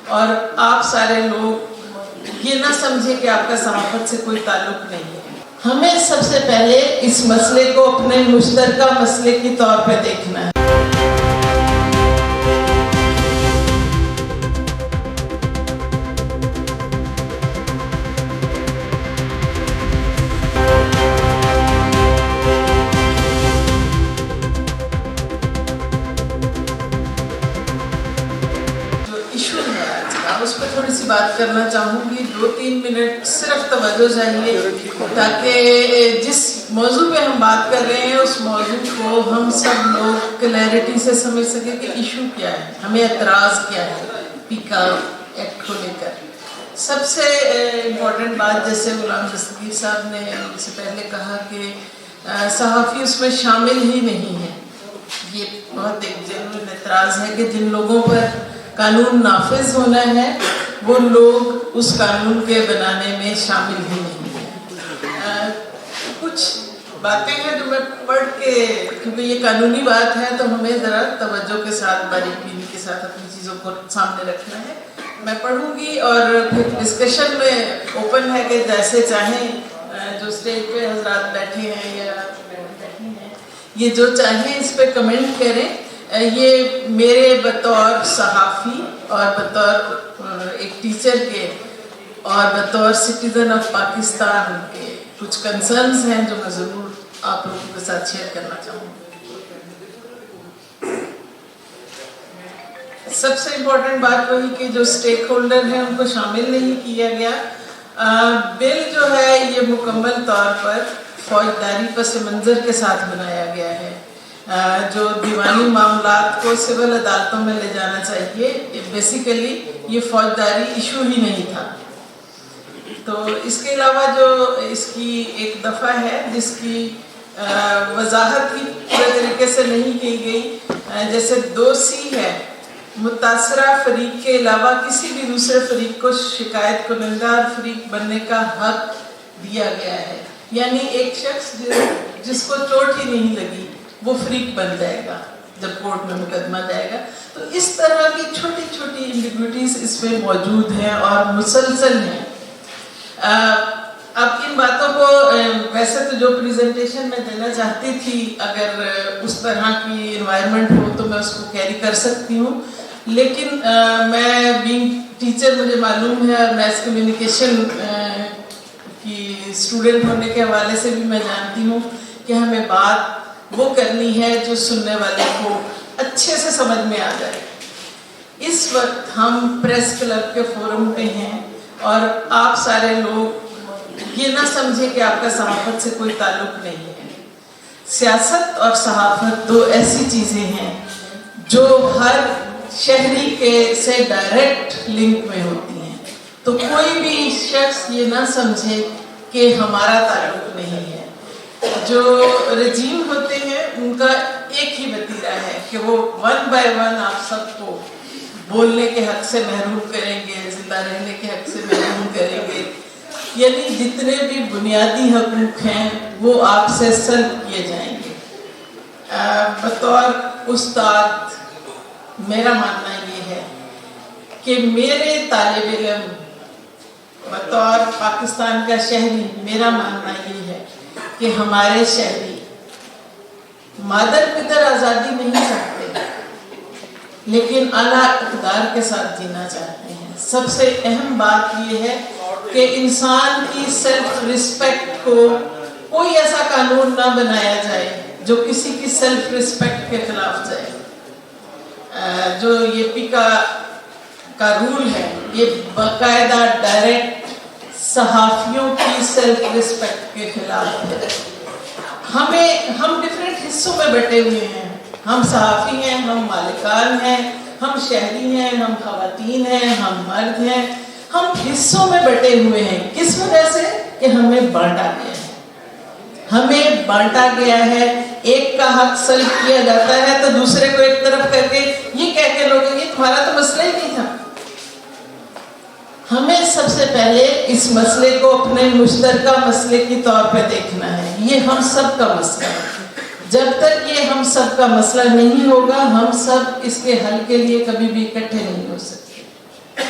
اور آپ سارے لوگ یہ نہ سمجھے کہ آپ کا صحافت سے کوئی تعلق نہیں ہے. ہمیں سب سے پہلے اس مسئلے کو اپنے مشترکہ مسئلے کی طور پہ دیکھنا ہے. اس پہ تھوڑی سی بات کرنا چاہوں گی. 2-3 منٹ صرف توجہ چاہیے تاکہ جس موضوع پہ ہم بات کر رہے ہیں اس موضوع کو ہم سب لوگ کلیئرٹی سے سمجھ سکیں کہ ایشو کیا ہے, ہمیں اعتراض کیا ہے پیکا ایکٹ کو لے کر. سب سے امپورٹنٹ بات, جیسے غلام دستگیر صاحب نے اس سے پہلے کہا کہ صحافی اس میں شامل ہی نہیں ہے. یہ بہت ایک جنرل اعتراض ہے کہ جن لوگوں پر قانون نافذ ہونا ہے وہ لوگ اس قانون کے بنانے میں شامل ہی نہیں ہیں. کچھ باتیں ہیں جو میں پڑھ کے, کیونکہ یہ قانونی بات ہے تو ہمیں ذرا توجہ کے ساتھ باریک بینی کے ساتھ اپنی چیزوں کو سامنے رکھنا ہے. میں پڑھوں گی اور پھر ڈسکشن میں اوپن ہے کہ جیسے چاہیں جو اسٹیج پہ حضرات بیٹھے ہیں یا بیٹھی ہیں یہ جو چاہیں اس پہ کمنٹ کریں. یہ میرے بطور صحافی اور بطور ایک ٹیچر کے اور بطور سٹیزن آف پاکستان کے کچھ کنسرنز ہیں جو میں ضرور آپ لوگوں کے ساتھ شیئر کرنا چاہوں گی. سب سے امپورٹنٹ بات وہی کہ جو اسٹیک ہولڈر ہیں ان کو شامل نہیں کیا گیا. بل جو ہے یہ مکمل طور پر فوجداری پس منظر کے ساتھ بنایا گیا ہے. جو دیوانی معاملات کو سول عدالتوں میں لے جانا چاہیے, بیسیکلی یہ فوجداری ایشو ہی نہیں تھا. تو اس کے علاوہ جو اس کی ایک دفعہ ہے جس کی وضاحت ہی پورے طریقے سے نہیں کی گئی, جیسے 2C ہے, متاثرہ فریق کے علاوہ کسی بھی دوسرے فریق کو شکایت کنندہ فریق بننے کا حق دیا گیا ہے. یعنی ایک شخص جس کو چوٹ ہی نہیں لگی وہ فریق بن جائے گا جب کورٹ میں مقدمہ جائے گا. تو اس طرح کی چھوٹی چھوٹی ایمبیگوٹیز اس میں موجود ہیں اور مسلسل ہیں. اب ان باتوں کو ویسے تو جو پریزنٹیشن میں دینا چاہتی تھی اگر اس طرح کی انوائرمنٹ ہو تو میں اس کو کیری کر سکتی ہوں, لیکن میں بینگ ٹیچر مجھے معلوم ہے اور میس کمیونیکیشن کی اسٹوڈنٹ ہونے کے حوالے سے بھی میں جانتی ہوں کہ ہمیں بات وہ کرنی ہے جو سننے والے کو اچھے سے سمجھ میں آ جائے. اس وقت ہم پریس کلب کے فورم پہ ہیں اور آپ سارے لوگ یہ نہ سمجھے کہ آپ کا صحافت سے کوئی تعلق نہیں ہے. سیاست اور صحافت دو ایسی چیزیں ہیں جو ہر شہری کے سے ڈائریکٹ لنک میں ہوتی ہیں. تو کوئی بھی شخص یہ نہ سمجھے کہ ہمارا تعلق نہیں ہے. جو رجیم ہوتے ہیں ان کا ایک ہی وتیرہ ہے کہ وہ 1 by 1 آپ سب کو بولنے کے حق سے محروم کریں گے, زندہ رہنے کے حق سے محروم کریں گے. یعنی جتنے بھی بنیادی حقوق ہیں وہ آپ سے سلب کیے جائیں گے. بطور استاد میرا ماننا یہ ہے کہ میرے طالب علم بطور پاکستان کا شہری میرا ماننا یہ ہے کہ ہمارے شہری مادر پدر آزادی نہیں چاہتے لیکن اعلیٰ اقدار کے ساتھ جینا چاہتے ہیں. سب سے اہم بات یہ ہے کہ انسان کی سیلف رسپیکٹ کو کوئی ایسا قانون نہ بنایا جائے جو کسی کی سیلف رسپیکٹ کے خلاف جائے. جو یہ پیکا کا رول ہے یہ باقاعدہ ڈائریکٹ صحافیوں کی سیلف رسپیکٹ کے خلاف ہے. ہم ڈفرینٹ حصوں میں بٹے ہوئے ہیں. ہم صحافی ہیں, ہم مالکان ہیں, ہم شہری ہیں, ہم خواتین ہیں, ہم مرد ہیں. ہم حصوں میں بٹے ہوئے ہیں. کس وجہ سے کہ ہمیں بانٹا گیا ہے. ہمیں بانٹا گیا ہے. ایک کا حق سلب کیا جاتا ہے تو دوسرے کو ایک طرف کر کے یہ کہہ کے لوگ یہ تمہارا تو مسئلہ ہی نہیں تھا. ہمیں سب سے پہلے اس مسئلے کو اپنے مشترکہ مسئلے کی طور پہ دیکھنا ہے. یہ ہم سب کا مسئلہ ہے. جب تک یہ ہم سب کا مسئلہ نہیں ہوگا ہم سب اس کے حل کے لیے کبھی بھی اکٹھے نہیں ہو سکتے.